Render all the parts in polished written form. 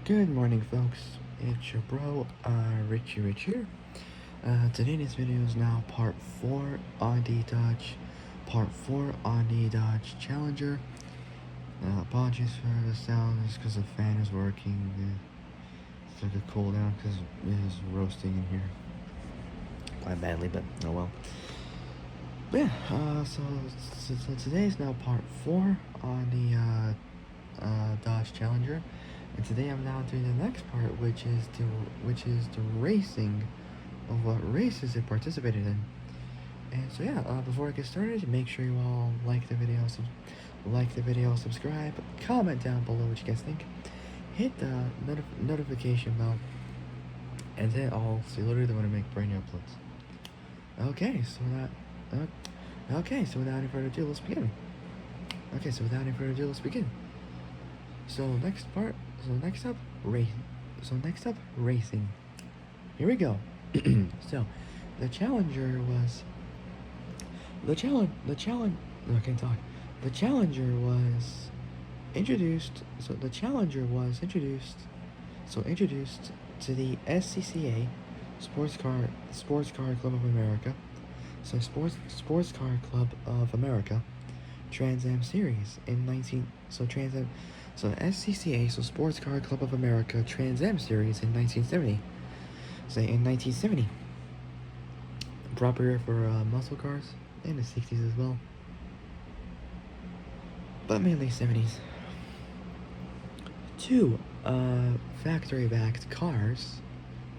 Good morning, folks. It's your bro, Rich here. Today this video is now part 4 on the Dodge Challenger. Apologies for the sound, just because the fan is working. It's like a cool down because it is roasting in here quite badly, but oh well. But yeah, so today is now part 4 on the Dodge Challenger, and today I'm now doing the next part, which is the racing of what races it participated in. And so yeah, before I get started, make sure you all like the video, subscribe, comment down below what you guys think, hit the notification bell, and then I'll see you later when I make brand new uploads. So without any further ado, let's begin. So next up, racing. Here we go. So, the Challenger was the challenge. No, I can't talk. The Challenger was introduced. So the Challenger was introduced. Introduced to the SCCA, Sports Car Club of America. Sports Car Club of America, Trans Am Series in 19. So Trans Am. So SCCA, so Sports Car Club of America, Trans Am Series in 1970. In 1970. Proper for muscle cars in the 60s as well, but mainly 70s. Two factory-backed cars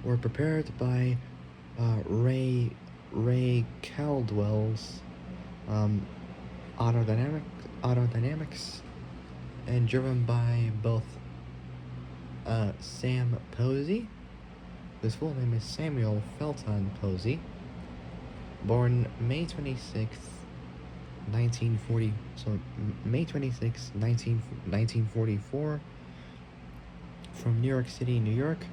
were prepared by Ray Caldwell's Autodynamics and driven by both Sam Posey. His full name is Samuel Felton Posey, born May 26th, 1940. So May 26th, 1944, from New York City, New York,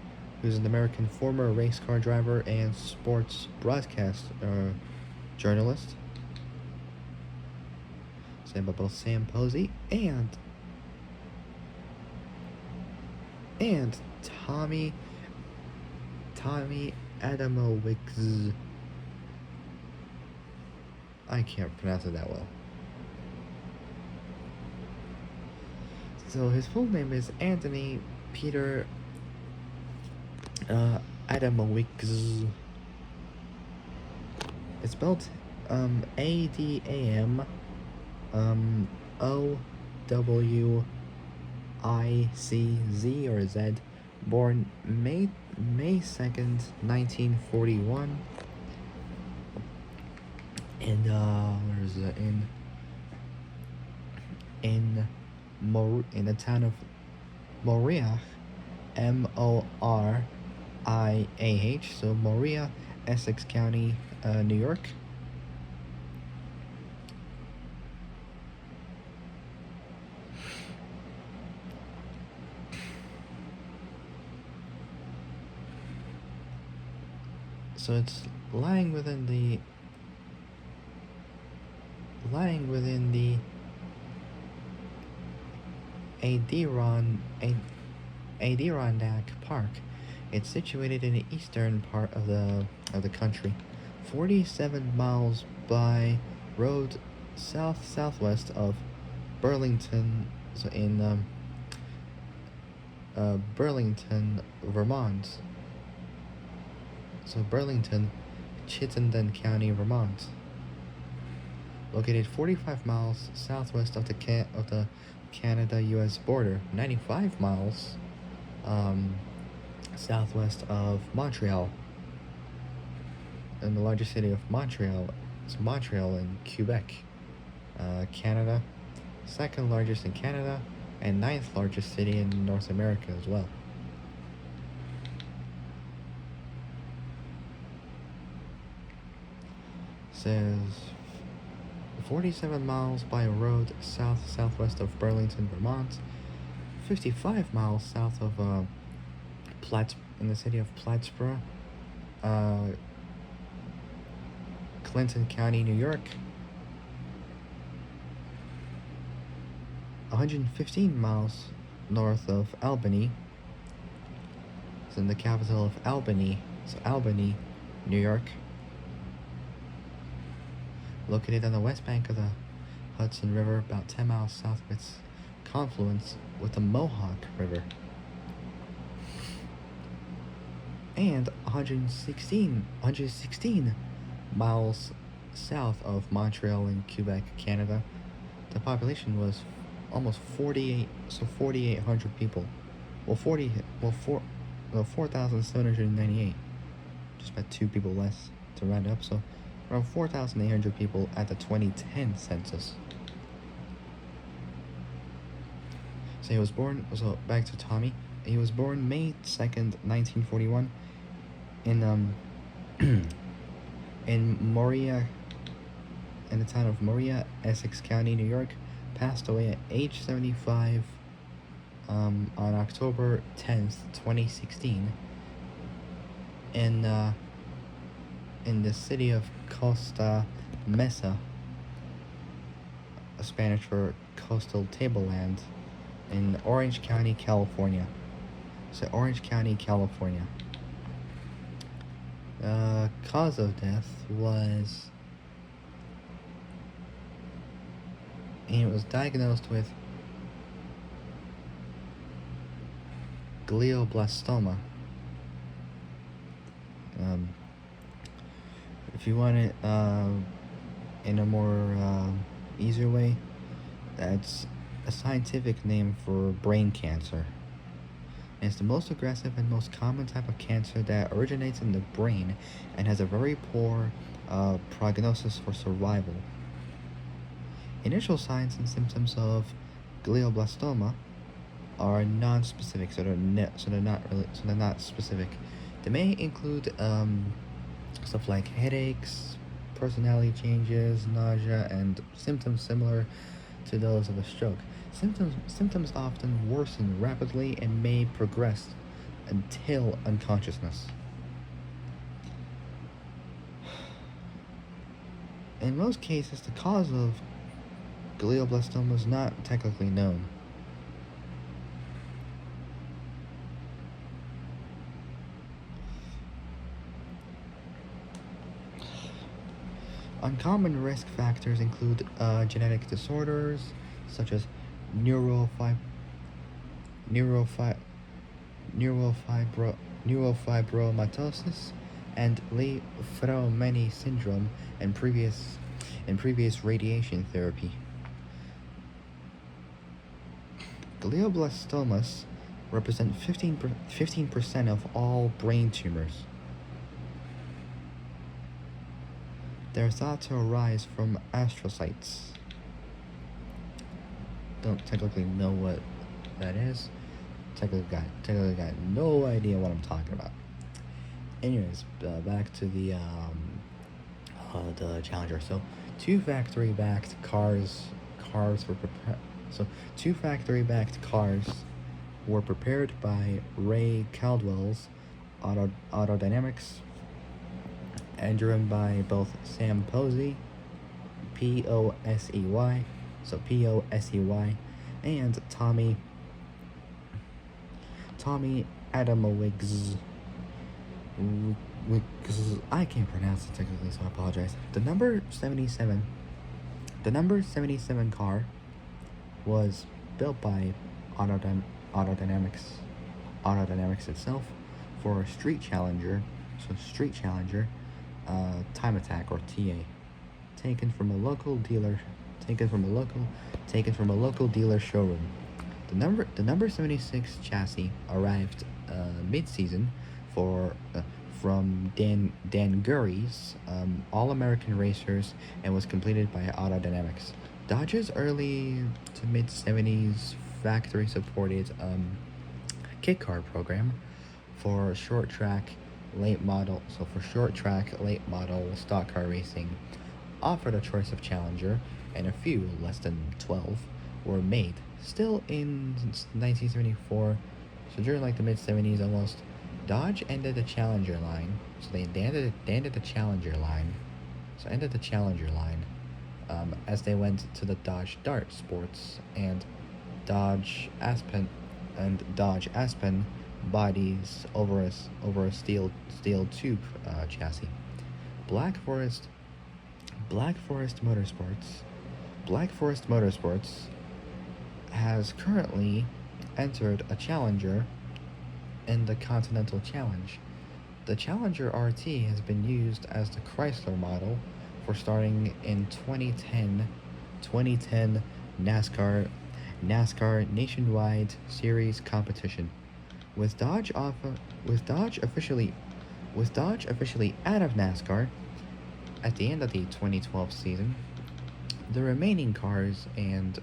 who's an American former race car driver and sports broadcast journalist. Said by both Sam Posey and Tommy Adamowicz. I can't pronounce it that well. So his full name is Anthony Peter Adamowicz. It's spelled ADAM OWICZ or Z. Born May 2nd, 1941. And where is it? In the town of Moriah, Moriah, so Moriah, Essex County, New York. So it's lying within the Adirondack Park. It's situated in the eastern part of the country, 47 miles by road southwest of Burlington. So in Burlington, Vermont. So Burlington, Chittenden County, Vermont. Located 45 miles southwest of the Canada-U.S. border, 95 miles southwest of Montreal, and the largest city of Montreal is Montreal in Quebec, Canada, second largest in Canada, and ninth largest city in North America as well. Says 47 miles by road southwest of Burlington, Vermont, 55 miles south of in the city of Plattsburgh, Clinton County, New York, 115 miles north of Albany, It's in the capital of Albany. So Albany, New York. Located on the west bank of the Hudson River, about 10 miles south of its confluence with the Mohawk River. And 116 miles south of Montreal in Quebec, Canada. The population was almost 4,800 people. 4,798. Just about 2 people less to round up, so around 4,800 people at the 2010 census. So he was born, so back to Tommy. He was born May 2nd, 1941 in in Moria, in the town of Moria, Essex County, New York. Passed away at age 75 on October 10th, 2016 in the city of Costa Mesa, Spanish for coastal tableland, in Orange County, California. So Orange County, California. Cause of death was, he was diagnosed with glioblastoma. If you want it in a more easier way, that's a scientific name for brain cancer. And it's the most aggressive and most common type of cancer that originates in the brain and has a very poor prognosis for survival. Initial signs and symptoms of glioblastoma are non-specific, so they're not specific. They may include stuff like headaches, personality changes, nausea, and symptoms similar to those of a stroke. Symptoms often worsen rapidly and may progress until unconsciousness. In most cases, the cause of glioblastoma is not technically known. Uncommon risk factors include genetic disorders such as neurofibromatosis and Li-Fraumeni syndrome and previous radiation therapy. Glioblastomas represent 15% of all brain tumors. They're thought to arise from astrocytes. Don't technically know what that is. Technically got no idea what I'm talking about. Anyways, back to the Challenger. So, two factory-backed cars were prepared by Ray Caldwell's Autodynamics and driven by both Sam Posey, P-O-S-E-Y, and Tommy Adamowicz. I can't pronounce it technically, so I apologize. The number 77 car was built by Autodynamics itself for a Street Challenger, Time Attack, or TA, taken from a local dealer showroom. The number 76 chassis arrived mid-season from Dan Gurry's All-American Racers and was completed by Autodynamics. Dodge's early to mid-70s factory-supported kit car program for short track late model stock car racing offered a choice of Challenger, and a few, less than 12, were made. Still in 1974, so during like the mid-70s almost, Dodge ended the Challenger line. So they ended the Challenger line. As they went to the Dodge Dart Sports and Dodge Aspen bodies over a steel tube chassis. Black Forest Black Forest Motorsports Black Forest Motorsports has currently entered a challenger in the Continental Challenge. The Challenger RT has been used as the Chrysler model for starting in 2010 NASCAR Nationwide Series competition. With Dodge off, with Dodge officially, with Dodge officially out of NASCAR at the end of the 2012 season, the remaining cars and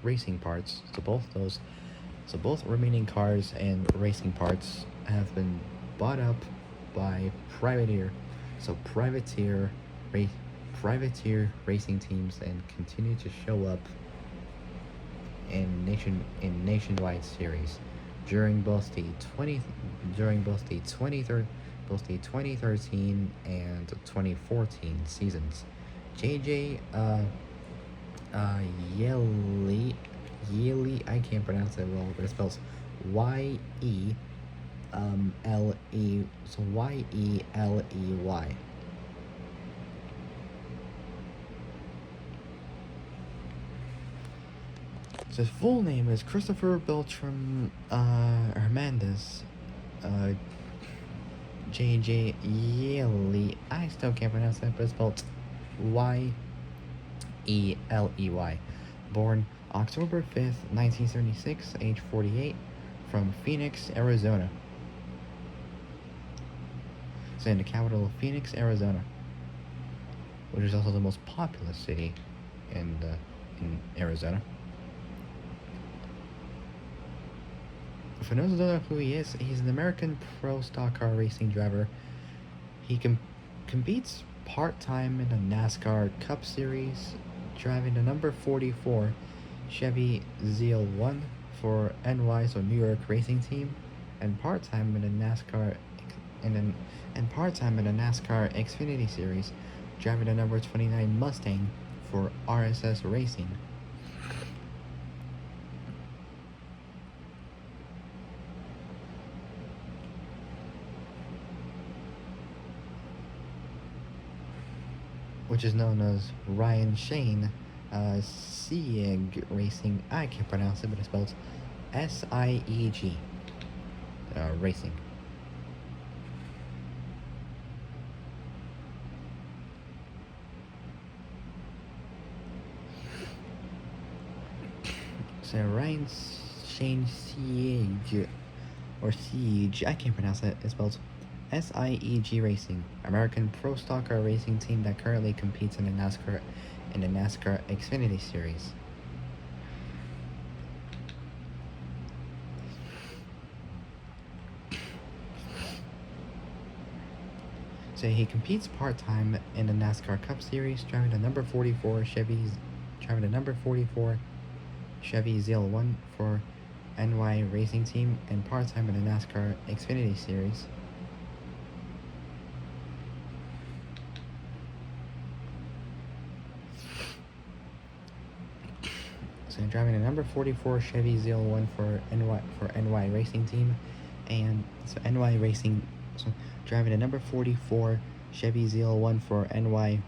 racing parts, so both remaining cars and racing parts have been bought up by ra- privateer racing teams and continue to show up in nationwide series during both the 20 during both the 2013 and 2014 seasons. JJ Yeley Yeley, I can't pronounce it well, but it spells Yeley. So his full name is Christopher Beltram Hernandez. Uh, JJ Yeley. I still can't pronounce that, but it's spelled Yeley. Born October 5th, 1976, age 48, from Phoenix, Arizona. So in the capital of Phoenix, Arizona, which is also the most populous city in Arizona. For those who don't know who he is, he's an American pro stock car racing driver. He competes part-time in the NASCAR Cup Series, driving the number 44 Chevy ZL1 for NY, so New York Racing Team, and part-time in the NASCAR Xfinity Series, driving the number 29 Mustang for RSS Racing. Which is known as Ryan Shane Sieg Racing. I can't pronounce it, but it's spelled SIEG Racing. So Ryan Shane Sieg or Siege, I can't pronounce it. It's spelled SIEG Racing, American pro stock car racing team that currently competes in the NASCAR Xfinity Series. So he competes part-time in the NASCAR Cup Series, driving the number 44 Chevy ZL1 for NY Racing Team, and part-time in the NASCAR Xfinity Series. So driving the number 44 Chevy ZL1 for NY Racing Team, and so NY Racing, so driving the number 44 Chevy ZL1 for NY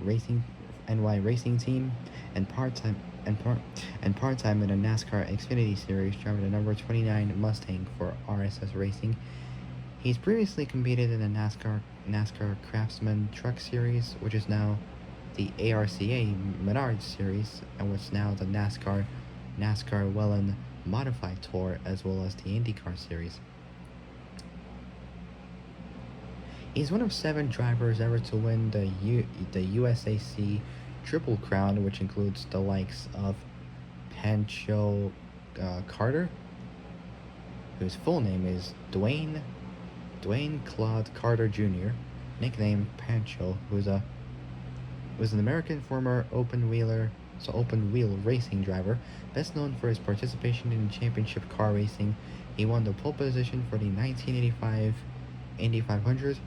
Racing Team, and part-time in the NASCAR Xfinity Series, driving the number 29 Mustang for RSS Racing. He's previously competed in the NASCAR Craftsman Truck Series, which is now the ARCA Menards Series, and which is now the NASCAR Wellen Modified Tour, as well as the IndyCar Series. He's one of 7 drivers ever to win the USAC Triple Crown, which includes the likes of Pancho Carter, whose full name is Dwayne Claude Carter Jr., nicknamed Pancho, who's an American former open wheel racing driver, best known for his participation in championship car racing. He won the pole position for the 1985 Indy 500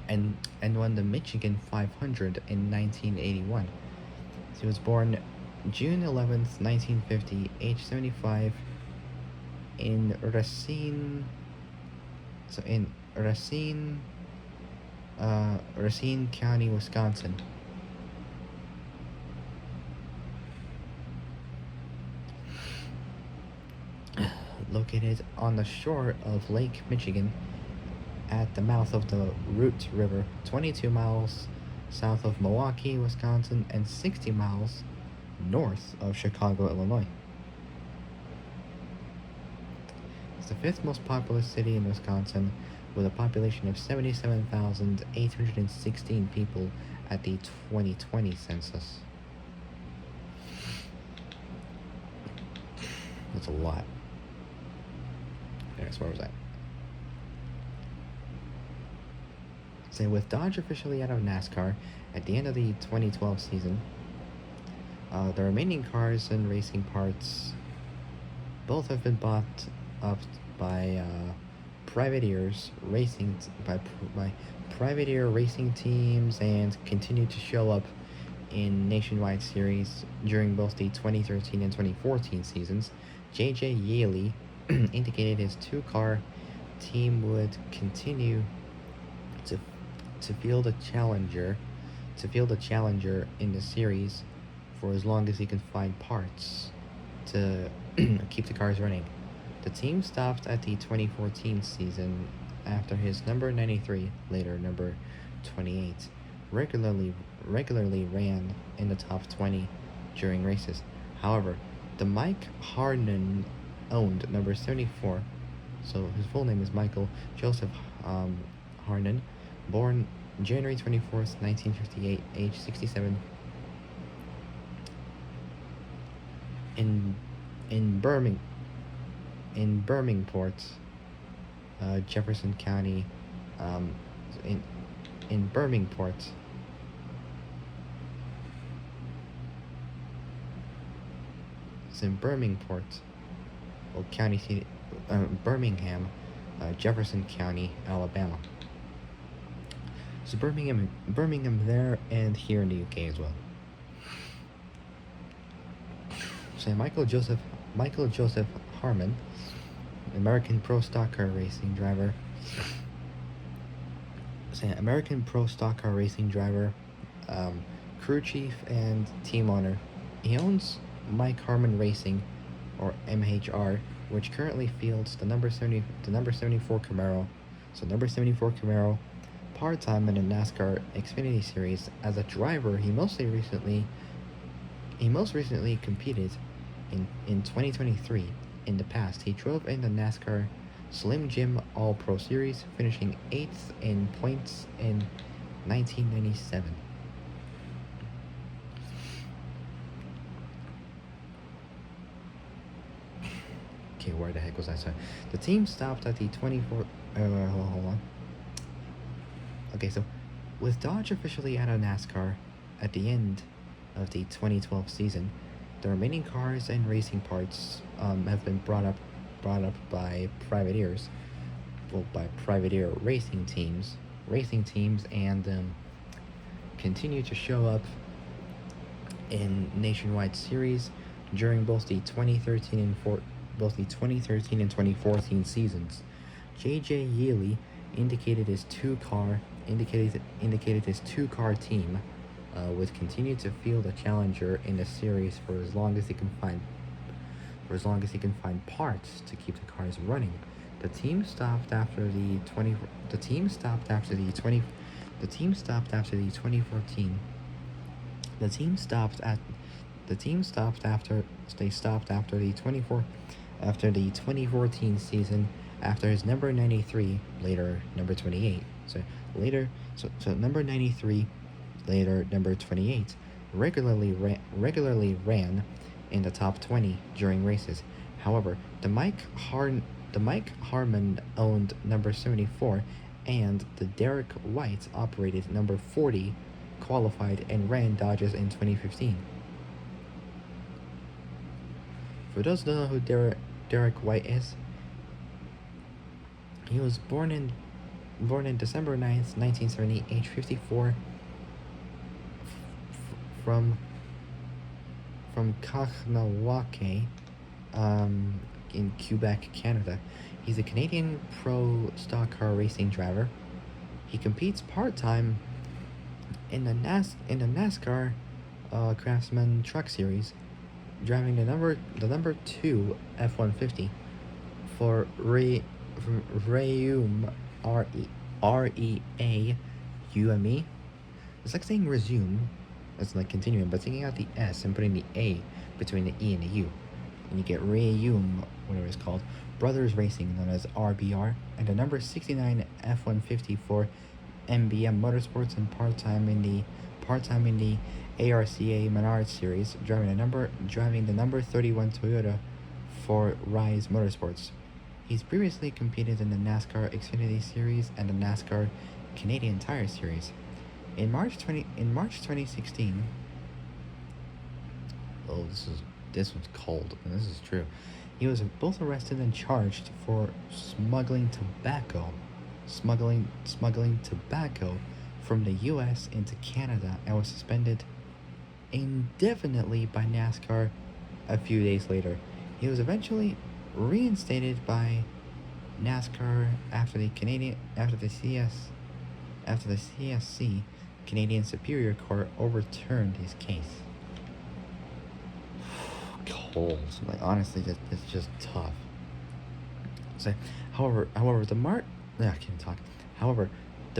and won the Michigan 500 in 1981. He was born June 11th, 1950, age 75, in Racine, So in Racine County, Wisconsin. Located on the shore of Lake Michigan at the mouth of the Root River, 22 miles south of Milwaukee, Wisconsin, and 60 miles north of Chicago, Illinois. It's the fifth most populous city in Wisconsin, with a population of 77,816 people at the 2020 census. That's a lot. Okay, so where was that? So with Dodge officially out of NASCAR at the end of the 2012 season, the remaining cars and racing parts both have been bought up by privateers by privateer racing teams and continue to show up in nationwide series during both the 2013 and 2014 seasons. J.J. Yaley indicated his two-car team would continue to field a challenger in the series for as long as he can find parts to keep the cars running. The team stopped at the 2014 season after his number 93, later number 28, regularly ran in the top 20 during races. However, the Mike Harnon owned number 74, so his full name is Michael Joseph Harnon, born January 24th, 1958, age 67, in Birmingport, Jefferson County, in Birmingport. It's in Birmingport, or county seat, Birmingham, Jefferson County, Alabama. So Birmingham there and here in the UK as well. So Michael Joseph Harmon, American Pro Stock Car Racing driver. American Pro Stock Car Racing driver, crew chief and team owner. He owns Mike Harmon Racing, or MHR, which currently fields the number 74 Camaro. So number 74 Camaro, part-time in the NASCAR Xfinity Series. As a driver, he most recently competed in 2023. In the past, he drove in the NASCAR Slim Jim All-Pro Series, finishing 8th in points in 1997. Okay, where the heck was I? Sorry. The team stopped at the 24... hold on. Okay, so with Dodge officially out of NASCAR at the end of the 2012 season, the remaining cars and racing parts have been brought up by privateers, by privateer racing teams, and continue to show up in nationwide series during both the 2013 and 2014 seasons. J.J. Yaley indicated his two-car team would continue to field a challenger in the series for as long as he can find parts to keep the cars running. The team stopped after the 2014. The team stopped after the 2014 season after his number 93, later number 28. So number 93, later number 28, regularly ran in the top 20 during races. However, the Mike Harmon owned number 74, and the Derek White operated number 40 qualified and ran Dodges in 2015. For those who don't know who Derek White is, he was born in December 9th, 1970, age 54, from Kahnawake, in Quebec, Canada. He's a Canadian pro stock car racing driver. He competes part-time in the NASCAR Craftsman Truck Series, driving the number 2 F-150 for Reum, REAUME. It's like saying resume, it's like continuing, but taking out the S and putting the A between the E and the U. And you get Reum, whatever it's called, Brothers Racing, known as RBR, and the number 69 F-150 for MBM Motorsports, and part-time in the ARCA Menard Series, driving the number 31 Toyota for Rise Motorsports. He's previously competed in the NASCAR Xfinity Series and the NASCAR Canadian Tire Series. In March 2016, oh, this one's cold, and this is true. He was both arrested and charged for smuggling tobacco from the U.S. into Canada, and was suspended indefinitely by NASCAR a few days later. He was eventually reinstated by NASCAR after the CSC Canadian Superior Court overturned his case. Cold. Like, honestly, it's just tough. So, however, the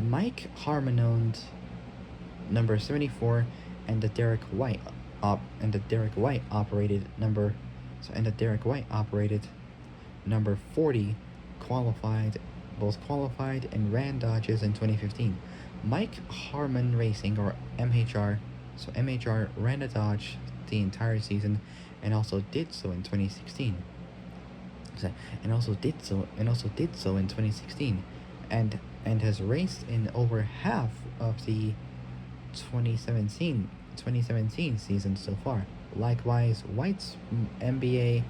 Mike Harmon owned number 74 and the Derek White operated number 40 qualified and ran Dodges in 2015. Mike Harmon Racing, or MHR ran a Dodge the entire season, and also did so in 2016. And has raced in over half of the 2017 season so far. Likewise, White's MBM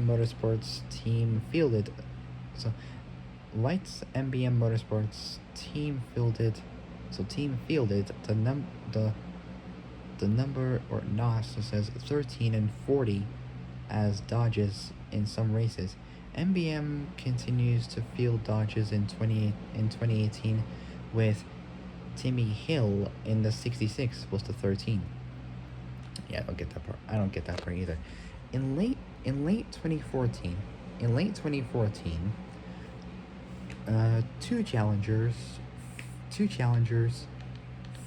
Motorsports team fielded. So White's MBM Motorsports team fielded the number, or NOS, it says 13 and 40 as Dodges in some races. MBM continues to field Dodges in 2018 with Timmy Hill in the 66 was the 13. Yeah, I don't get that part either. In late 2014, two challengers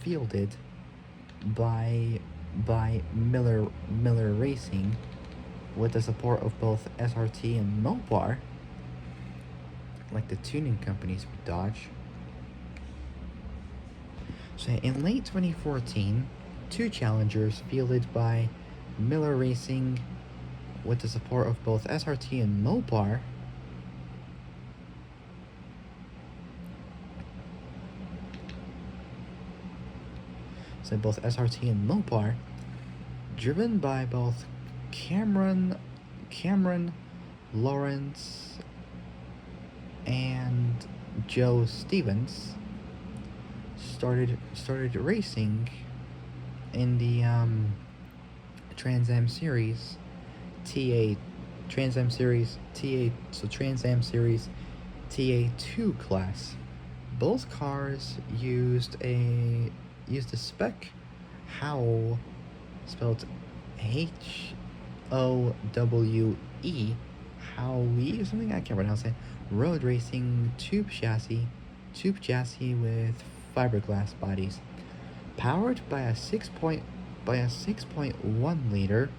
fielded by Miller Racing, with the support of both SRT and Mopar, like the tuning companies for Dodge. So in late 2014, two challengers fielded by Miller Racing, with the support of both SRT and Mopar, driven by both Cameron Lawrence and Joe Stevens, started racing in the Trans Am Series TA2 class. Both cars used a spec Howe, spelled Howe, Howie or something, I can't pronounce it, road racing tube chassis with fiberglass bodies, powered by a 6.1 liter.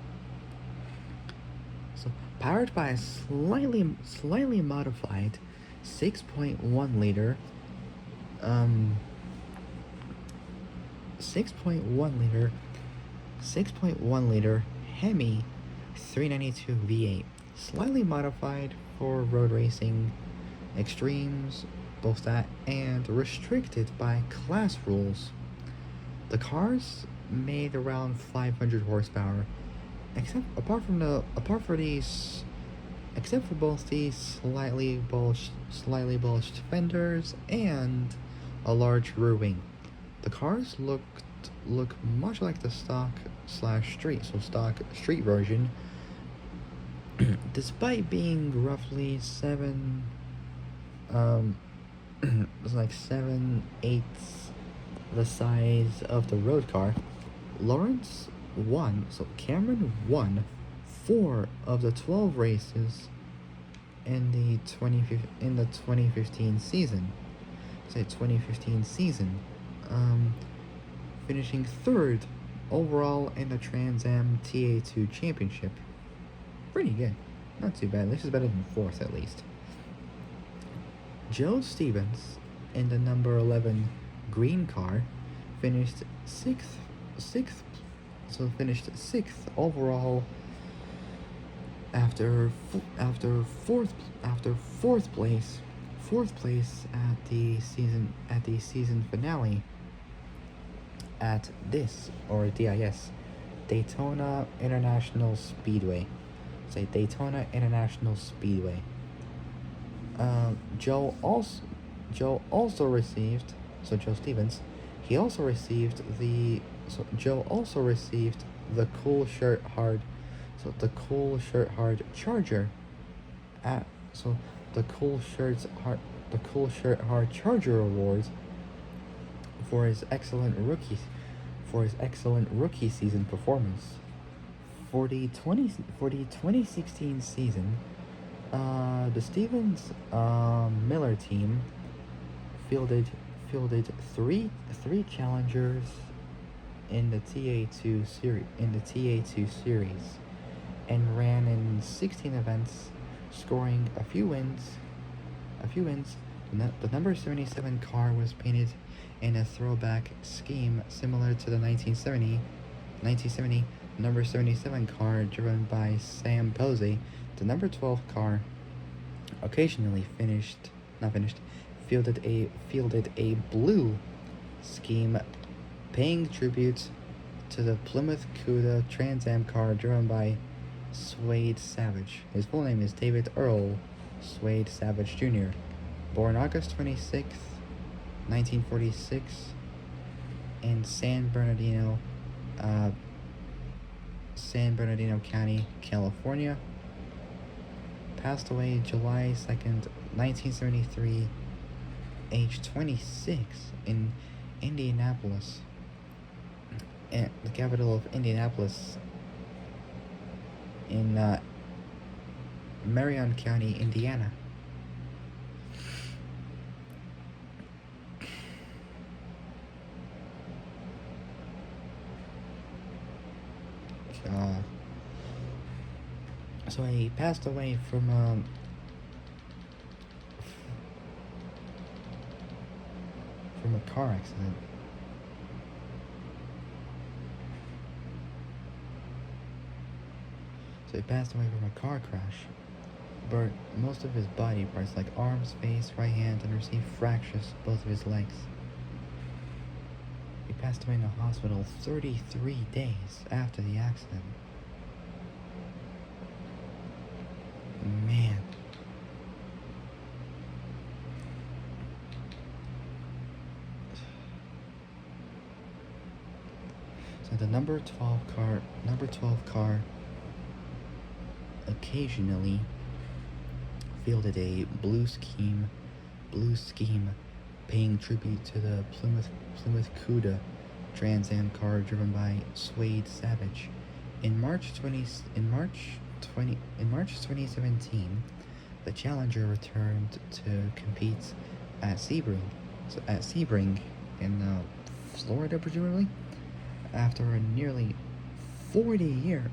So powered by a slightly modified 6.1 liter 6.1 liter Hemi 392 V8, slightly modified for road racing extremes, both that and restricted by class rules. The cars made around 500 horsepower, except for both these slightly bulged fenders and a large rear wing. The cars look much like the stock street version despite being roughly it's like 7/8 the size of the road car, Cameron won 4 of the 12 races in the 2015 season. Say 2015 season, finishing third overall in the Trans Am TA2 championship. Pretty good, not too bad. This is better than fourth at least. Joe Stevens in the number 11 green car finished sixth, finished sixth overall after fourth place at the season finale at DIS, Daytona International Speedway. Say Daytona International Speedway. Joe Stevens, Joe also received the Cool Shirt Hard Charger the Cool Shirt Hard Charger Awards for his excellent rookie season performance. For the 2016 season, the Stevens Miller team fielded three challengers in the TA2 series and ran in 16 events, scoring a few wins. The number 77 car was painted in a throwback scheme similar to the 1970 number 77 car driven by Sam Posey. The number 12 car occasionally fielded a blue scheme, paying tribute to the Plymouth Cuda Trans Am car driven by Swade Savage. His full name is David Earl Swade Savage Jr. Born August 26th, 1946, in San Bernardino County, California. Passed away July 2nd, 1973, age 26, in Indianapolis, the capital of Indianapolis, in Marion County, Indiana. So he passed away from a car accident. So he passed away from a car crash, but most of his body parts like arms, face, right hand, and received fractures to both of his legs. He passed away in a hospital 33 days after the accident. Man. So the number 12 car occasionally fielded a blue scheme paying tribute to the Plymouth Cuda Trans Am car driven by Swade Savage. In March 2017, the Challenger returned to compete at Sebring in Florida, presumably, after a nearly 40-year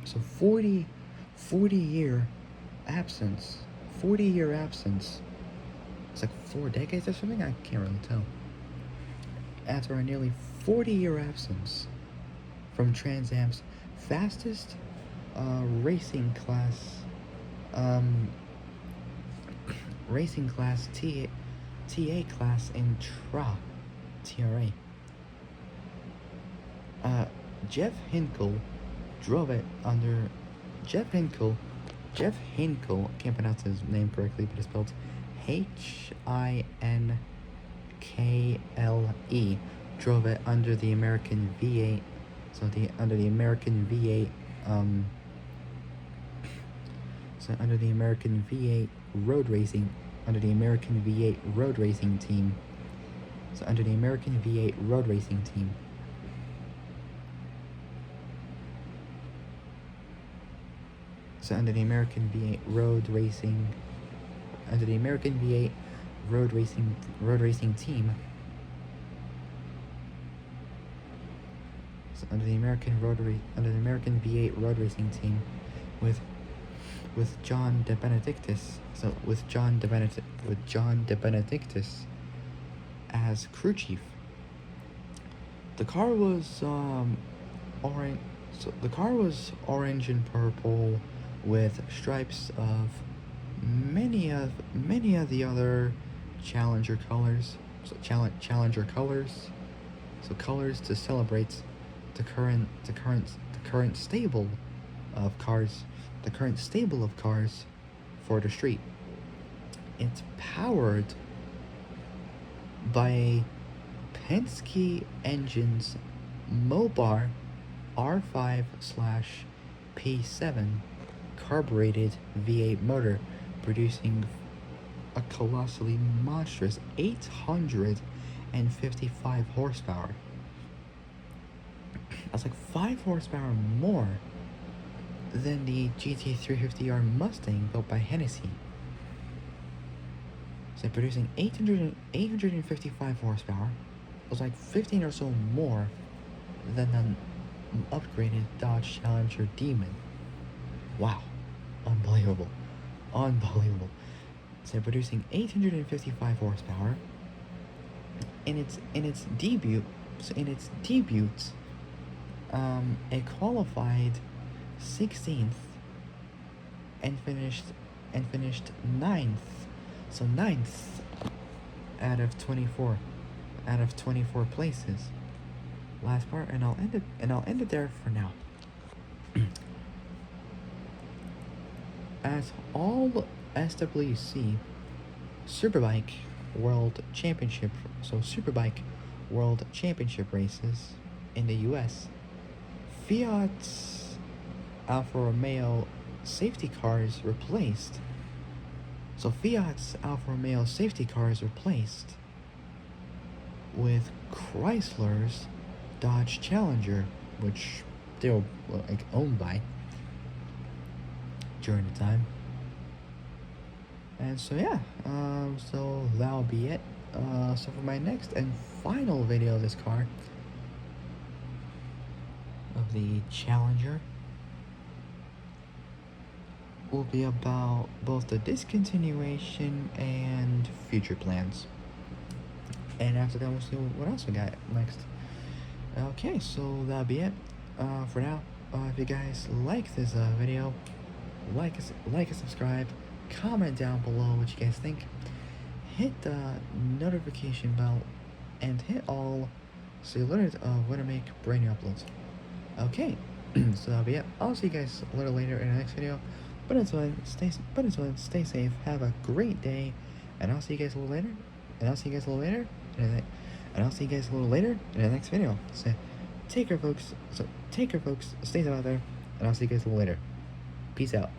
absence. 40-year absence. It's like 4 decades or something? I can't really tell. After a nearly 40-year absence from Trans Am's fastest racing class TA class in TRA. Jeff Hinkle drove it under Jeff Hinkle, can't pronounce his name correctly, but it's spelled Hinkle, drove it under the American V8, So under the American V8 road racing, under the American V8 road racing team. So under the American V8 road racing team. So under the American V8 road racing, under the American V8 road racing team. So under the American V8 road racing team, with John De Benedictis. So with John De Benedictis as crew chief. The car was orange. So the car was orange and purple, with stripes of many of the other Challenger colors. So Challenger colors. So colors to celebrate the current stable of cars. The current stable of cars for the street. It's powered by a Penske Engines Mobar R5/P7 carbureted V8 motor, producing a colossally monstrous 855 horsepower. That's like 5 horsepower more than the GT350R Mustang built by Hennessy. So producing 855 horsepower. It was like 15 or so more than the upgraded Dodge Challenger Demon. Wow. Unbelievable. So producing 855 horsepower in its debut. So in its debut, it qualified 16th and finished 9th. So 9th out of 24 places. Last part, and I'll end it there for now. At all SWC Superbike World Championship races in the US, Fiat's Alfa Romeo safety cars replaced. So Fiat's Alfa Romeo safety cars replaced with Chrysler's Dodge Challenger, which they were like owned by during the time. And so yeah, so that'll be it. So for my next and final video of this car, of the Challenger, will be about both the discontinuation and future plans. And after that, we'll see what else we got next. Okay, so that'll be it for now. If you guys like this video, like and subscribe, comment down below what you guys think, hit the notification bell, and hit all so you're alerted of when I make brand new uploads. Okay, so that'll be it. I'll see you guys a little later in the next video. But until then, stay safe, have a great day, and I'll see you guys a little later. And I'll see you guys a little later. And I'll see you guys a little later in the next video. So take care, folks. Stay safe out there, and I'll see you guys a little later. Peace out.